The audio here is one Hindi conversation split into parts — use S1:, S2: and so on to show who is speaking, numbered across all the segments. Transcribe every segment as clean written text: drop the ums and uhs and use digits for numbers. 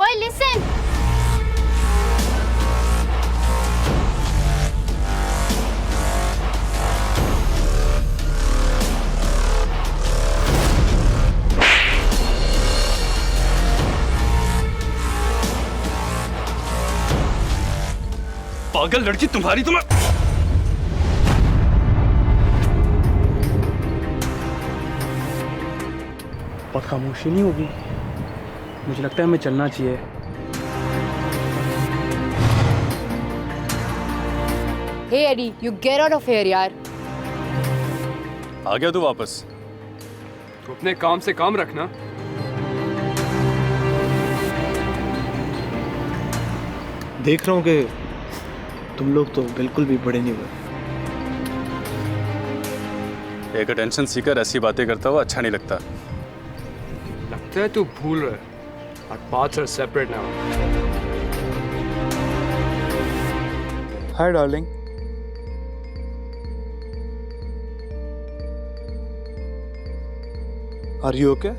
S1: ओए लिसन,
S2: पागल लड़की तुम्हारी तो मैं बहुत खामोशी नहीं होगी। मुझे लगता है हमें चलना चाहिए।
S3: Hey Eddie, you get out of here यार।
S4: आ गया तू वापस?
S2: तो अपने काम से काम रखना।
S5: देख रहा हूँ कि तुम लोग तो बिल्कुल भी बड़े नहीं हुए।
S4: एक अटेंशन सीकर ऐसी बातें करता हुआ अच्छा नहीं लगता।
S2: लगता है तू भूल रहा है। Our paths are separate now.
S5: Hi darling. Are you okay?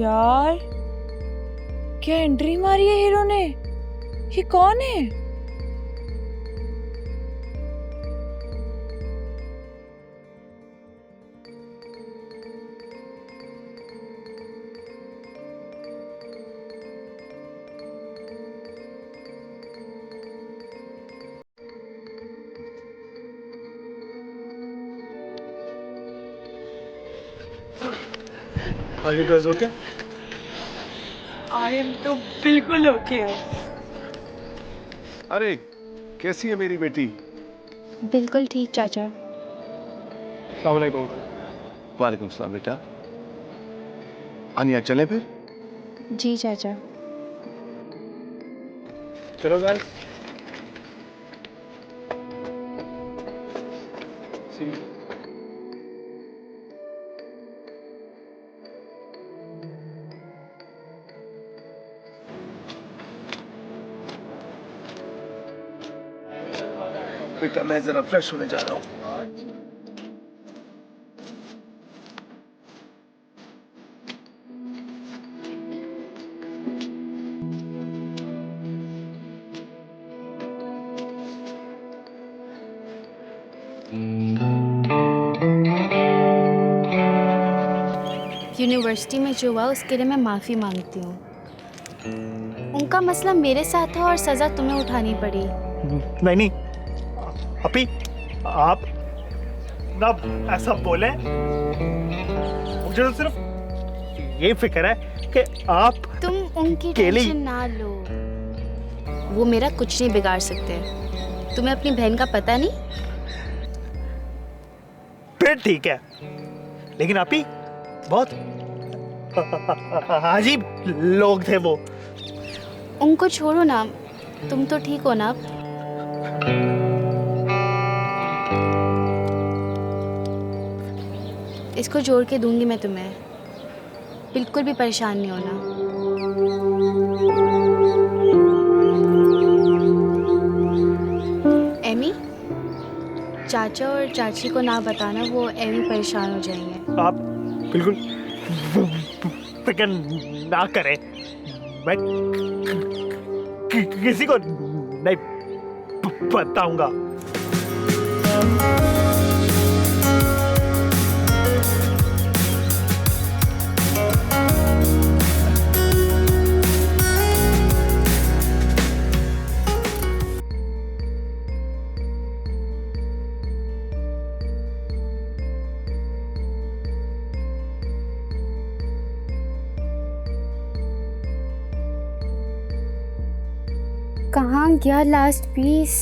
S6: यार क्या एंट्री मारी है हीरो ने। ये कौन है?
S5: Are you guys okay?
S6: I am तो बिल्कुल ओके है।
S7: अरे कैसी है मेरी बेटी?
S1: बिल्कुल ठीक चाचा।
S7: वालेकुम सलाम बेटा। अनिया चलें फिर?
S1: जी चाचा।
S5: चलो गाइस। बेटा मैं जरा फ्रेश होने जा रहा हूँ।
S1: यूनिवर्सिटी में जो हुआ उसके लिए मैं माफ़ी मांगती हूँ। उनका मसला मेरे साथ था और सज़ा तुम्हें उठानी पड़ी।
S8: नहीं नहीं अपी, आप ना ऐसा बोले। मुझे तो सिर्फ ये फिक्र है कि आप
S1: तुम उनकी
S8: केली।
S1: टेंशन ना लो, वो मेरा कुछ नहीं बिगाड़ सकते। तुम्हें अपनी बहन का पता नहीं?
S8: फिर ठीक है, लेकिन अपी बहुत अजीब लोग थे वो।
S1: उनको छोड़ो ना, तुम तो ठीक हो ना अब? इसको जोड़ के दूंगी मैं तुम्हें, बिल्कुल भी परेशान नहीं होना। एमी, चाचा और चाची को ना बताना, वो एमी परेशान हो जाएंगे।
S8: आप बिल्कुल फिक्र ना करें, मैं किसी को नहीं बताऊंगा।
S1: कहाँ गया लास्ट पीस?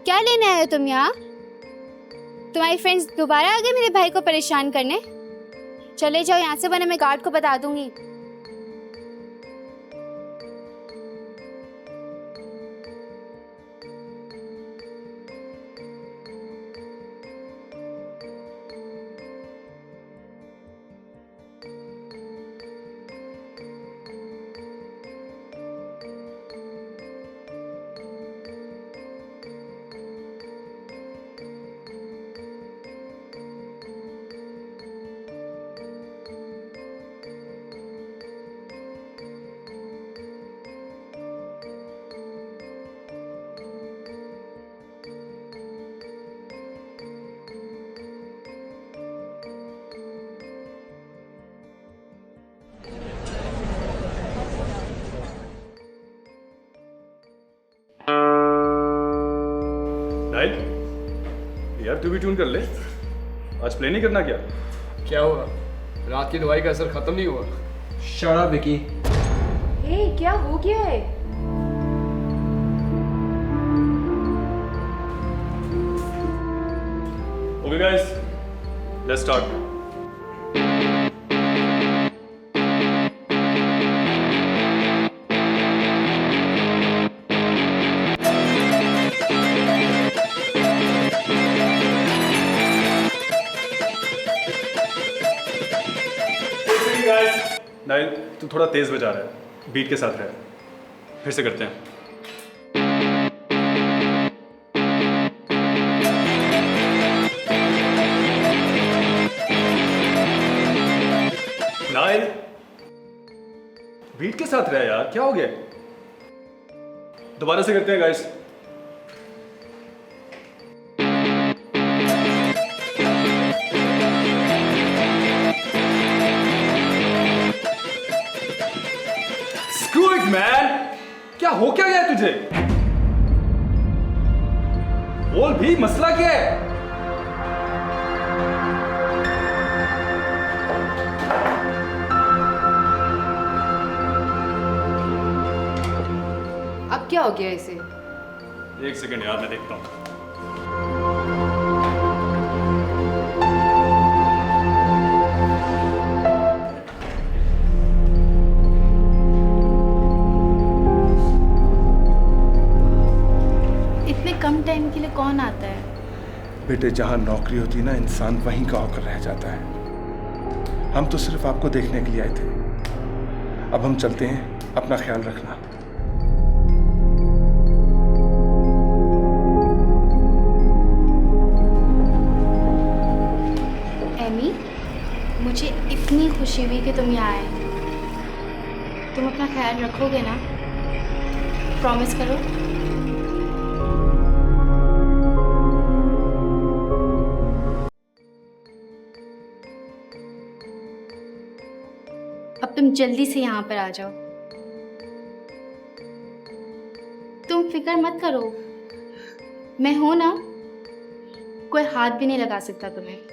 S1: क्या लेने आए हो तुम यहाँ? तुम्हारी फ्रेंड्स दोबारा आ गए मेरे भाई को परेशान करने? चले जाओ यहाँ से, वरना मैं गार्ड को बता दूंगी।
S4: यार तू भी ट्यून कर ले। आज प्ले नहीं करना क्या?
S2: क्या हुआ? रात की दवाई का असर खत्म नहीं हुआ?
S9: Shut up Vicky.
S3: हे क्या हो गया है?
S4: Okay guys, let's start. Nile, तू थोड़ा तेज बजा रहा है, बीट के साथ है। फिर से करते हैं। नाइल, बीट के साथ रहा यार, क्या हो गया? दोबारा से करते हैं गाइस। Screw it, man! क्या हो क्या गया तुझे? बोल भी, मसला क्या है?
S3: अब क्या हो गया इसे?
S4: एक सेकंड यार, मैं देखता हूं।
S1: इतने कम टाइम के लिए कौन आता है?
S7: बेटे, जहाँ नौकरी होती है ना, इंसान वहीं का होकर रह जाता है। हम तो सिर्फ आपको देखने के लिए आए थे। अब हम चलते हैं, अपना ख्याल रखना।
S1: एमी, मुझे इतनी खुशी हुई कि तुम यहाँ आए। तुम अपना ख्याल रखोगे ना? प्रॉमिस करो। अब तुम जल्दी से यहाँ पर आ जाओ। तुम फिक्र मत करो, मैं हूं ना, कोई हाथ भी नहीं लगा सकता तुम्हें।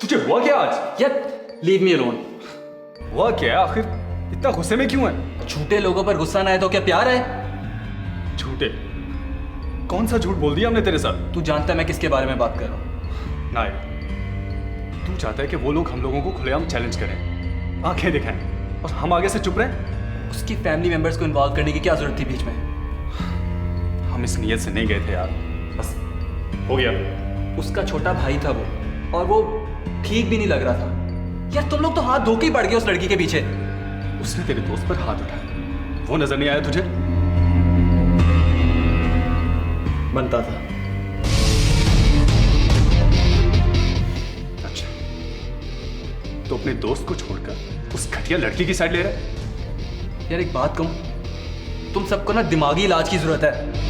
S4: तुझे हुआ क्या आज?
S9: यार लीव मी अलोन।
S4: हुआ क्या है आखिर? इतना गुस्से में क्यों है?
S9: झूठे लोगों पर गुस्सा ना आए तो क्या प्यार है?
S4: झूठे? कौन सा झूठ बोल दिया हमने तेरे साथ?
S9: तू जानता है मैं किसके बारे में बात कर रहा हूँ।
S4: नाइल, तू चाहता है कि वो लोग हम लोगों को खुलेआम चैलेंज करें, आंखें दिखाएं, और हम आगे से चुप रहें?
S9: उसकी फैमिली मेंबर्स को इन्वॉल्व करने की क्या जरूरत थी बीच में?
S4: हम इस नीयत से नहीं गए थे यार, बस हो गया।
S9: उसका छोटा भाई था वो, और वो ठीक भी नहीं लग रहा था। यार तुम लोग तो हाथ धो के ही पड़ गए उस लड़की के पीछे।
S4: उसने तेरे दोस्त पर हाथ उठाया, वो नजर नहीं आया तुझे?
S9: बनता था।
S4: अच्छा, तो अपने दोस्त को छोड़कर उस घटिया लड़की की साइड ले रहा है?
S9: यार एक बात कहूं, तुम सबको ना दिमागी इलाज की जरूरत है।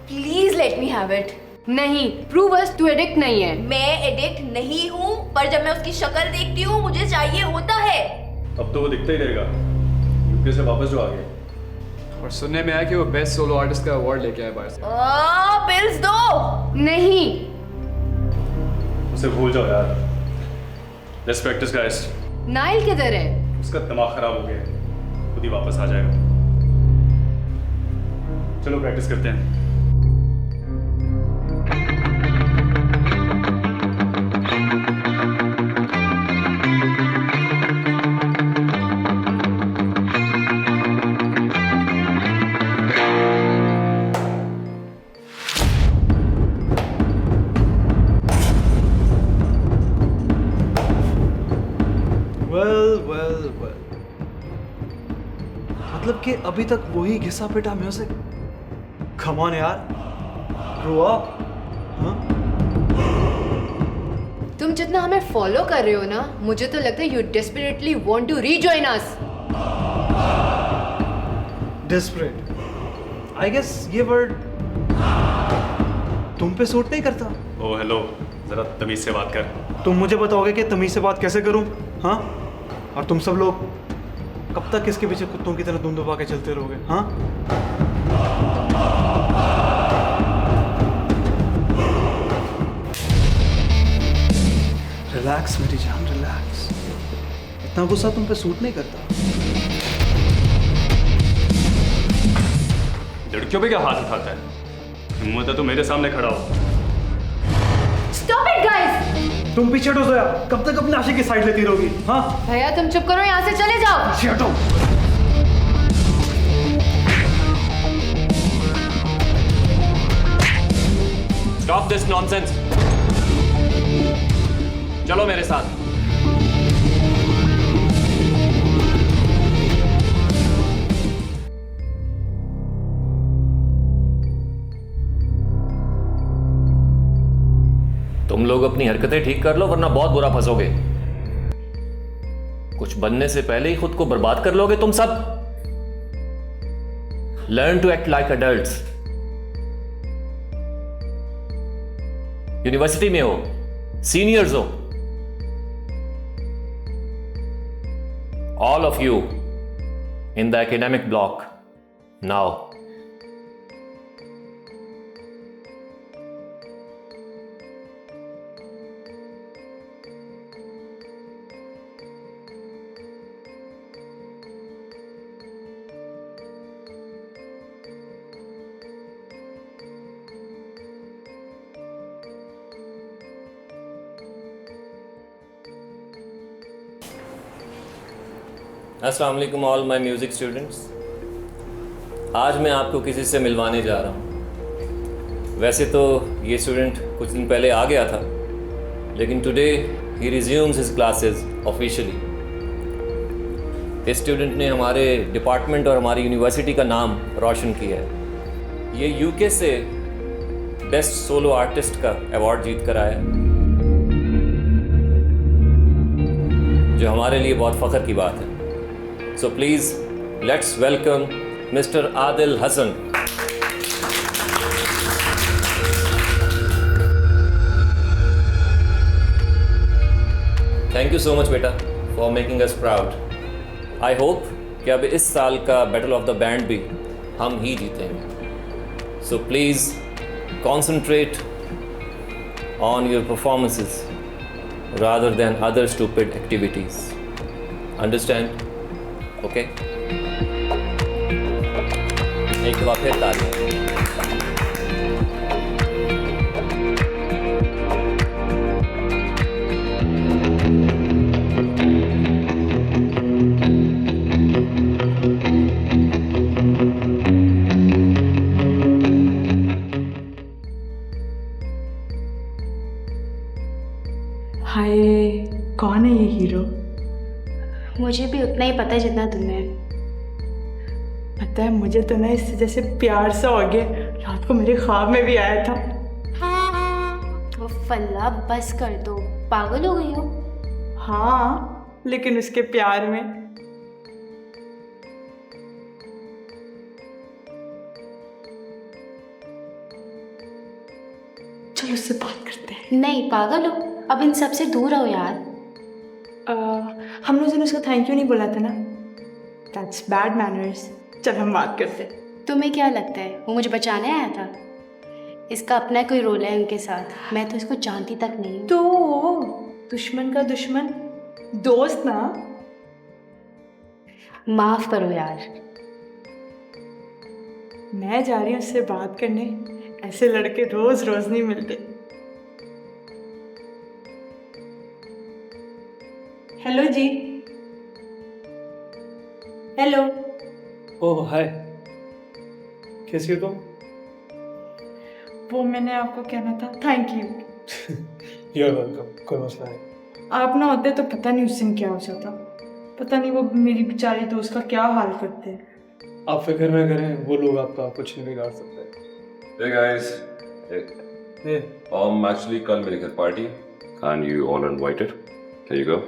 S3: Please let me have it. नहीं, प्रूव अस तू एडिक्ट नहीं है।
S10: मैं एडिक्ट नहीं हूँ, पर जब मैं उसकी शक्ल देखती हूँ मुझे चाहिए होता है।
S4: अब तो वो दिखता ही रहेगा, यूके से वापस जो आ गए।
S2: और सुनने में आया कि वो बेस्ट सोलो आर्टिस्ट का अवार्ड लेके आया बाहर से।
S10: बिल्स दो।
S3: नहीं,
S4: उसे भूल जाओ यार। Let's practice guys.
S3: नाइल किधर है?
S4: उसका दिमाग खराब हो गया है, खुद ही वापस आ जाएगा। चलो प्रैक्टिस करते हैं।
S5: वेल, मतलब
S4: कि अभी तक वही घिसा पिटा म्यूजिक। कम ऑन यार, ग्रो अप।
S3: तुम जितना हमें फॉलो कर रहे हो ना, मुझे तो लगता है you desperately want to rejoin us.
S4: Desperate, I guess ये वर्ड तुम पे सूट नहीं करता। ओ हेलो, जरा तमीज से बात कर। तुम मुझे बताओगे कि तमीज से बात कैसे करूं? हाँ, और तुम सब लोग कब तक इसके पीछे कुत्तों की तरह धुन दबा के चलते रहोगे? हाँ, रिलैक्स मेरी जान, रिलैक्स। इतना गुस्सा तुम पे सूट नहीं करता। लड़कियों पे क्या हाथ उठाता है? हिम्मत है तो मेरे सामने खड़ा हो।
S3: Stop it guys!
S4: तुम पीछे हटो जोया, कब तक अपने आशिक की साइड लेती रहोगी? हाँ
S3: भैया तुम चुप करो, यहाँ से चले जाओ।
S4: पीछे हटो।
S9: Stop this nonsense. चलो मेरे साथ।
S11: तुम लोग अपनी हरकतें ठीक कर लो वरना बहुत बुरा फंसोगे। कुछ बनने से पहले ही खुद को बर्बाद कर लोगे तुम सब। Learn to act like adults. University में हो, सीनियर्स हो, all of you in the academic block now. अस्सलाम वालेकुम ऑल माय म्यूज़िक स्टूडेंट्स। आज मैं आपको किसी से मिलवाने जा रहा हूँ। वैसे तो ये स्टूडेंट कुछ दिन पहले आ गया था, लेकिन today he resumes his classes officially. इस स्टूडेंट ने हमारे डिपार्टमेंट और हमारी यूनिवर्सिटी का नाम रोशन किया है। ये यूके से बेस्ट सोलो आर्टिस्ट का अवार्ड जीत कर आया, जो हमारे लिए बहुत फ़ख्र की बात है। So please, let's welcome Mr. Adil Hassan. Thank you so much बेटा for making us proud. I hope कि अब इस साल का Battle of the Band भी हम ही जीतेंगे. So please concentrate on your performances rather than other stupid activities. Understand? Okay, एक बार फिर तालियां।
S6: हाय, कौन है ये हीरो?
S1: मुझे भी उतना ही पता है जितना तुम्हें
S6: पता है। मुझे तो ना इससे जैसे प्यार सा हो गया, रात को मेरे ख्वाब में भी आया था।
S1: वो फल्ला बस कर दो, पागल हो गई हो?
S6: हाँ, लेकिन उसके प्यार में। चलो उससे बात करते हैं।
S1: नहीं पागल हो, अब इन सब से दूर रहो यार।
S6: हम लोगों ने उसको थैंक यू नहीं बोला था ना, दैट्स बैड मैनर्स। चल हम बात करते हैं।
S1: तुम्हें क्या लगता है वो मुझे बचाने आया था? इसका अपना कोई रोल है उनके साथ, मैं तो इसको जानती तक नहीं।
S6: तो दुश्मन का दुश्मन दोस्त ना।
S1: माफ करो यार।
S6: मैं जा रही हूँ उससे बात करने, ऐसे लड़के रोज रोज नहीं मिलते। हेलो जी। हेलो।
S5: ओह हाय, कैसी हो तुम?
S6: वो मैंने आपको कहना था, thank you.
S5: You are welcome, कोई मसला नहीं।
S6: आप ना होते तो पता नहीं उस दिन क्या हो जाता। पता नहीं वो मेरी बेचारी दोस्त का क्या हाल करते हैं।
S5: आप फिक्र ना करें, वो लोग आपका कुछ नहीं बिगाड़ सकते।
S12: Hey guys,
S5: Hey.
S12: actually कल मेरे घर party and you all are invited. Here you go.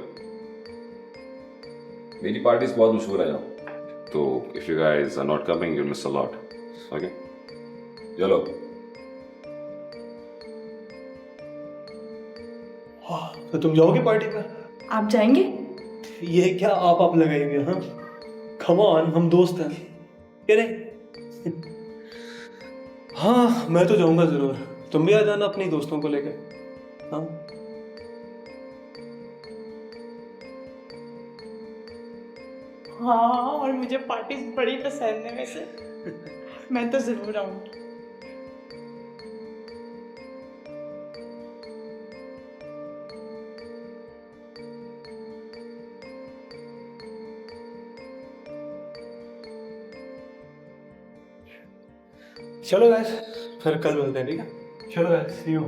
S12: मेरी पार्टीज बहुत मशहूर है यहाँ, तो if you guys are not coming, you'll miss a lot. Okay? चलो।
S5: तो तुम जाओगे पार्टी में?
S6: आप जाएंगे?
S5: ये क्या आप लगाएंगे? हाँ, कम ऑन, हम दोस्त हैं, क्या नहीं? हाँ, मैं तो जाऊंगा जरूर। तुम भी आ जाना अपने दोस्तों को लेकर। हाँ,
S6: हाँ, और मुझे पार्टी बड़ी पसंद है वैसे। मैं तो जरूर आऊंगी।
S5: चलो गाइस, फिर कल मिलते हैं, ठीक है? चलो गाइस, सी यू।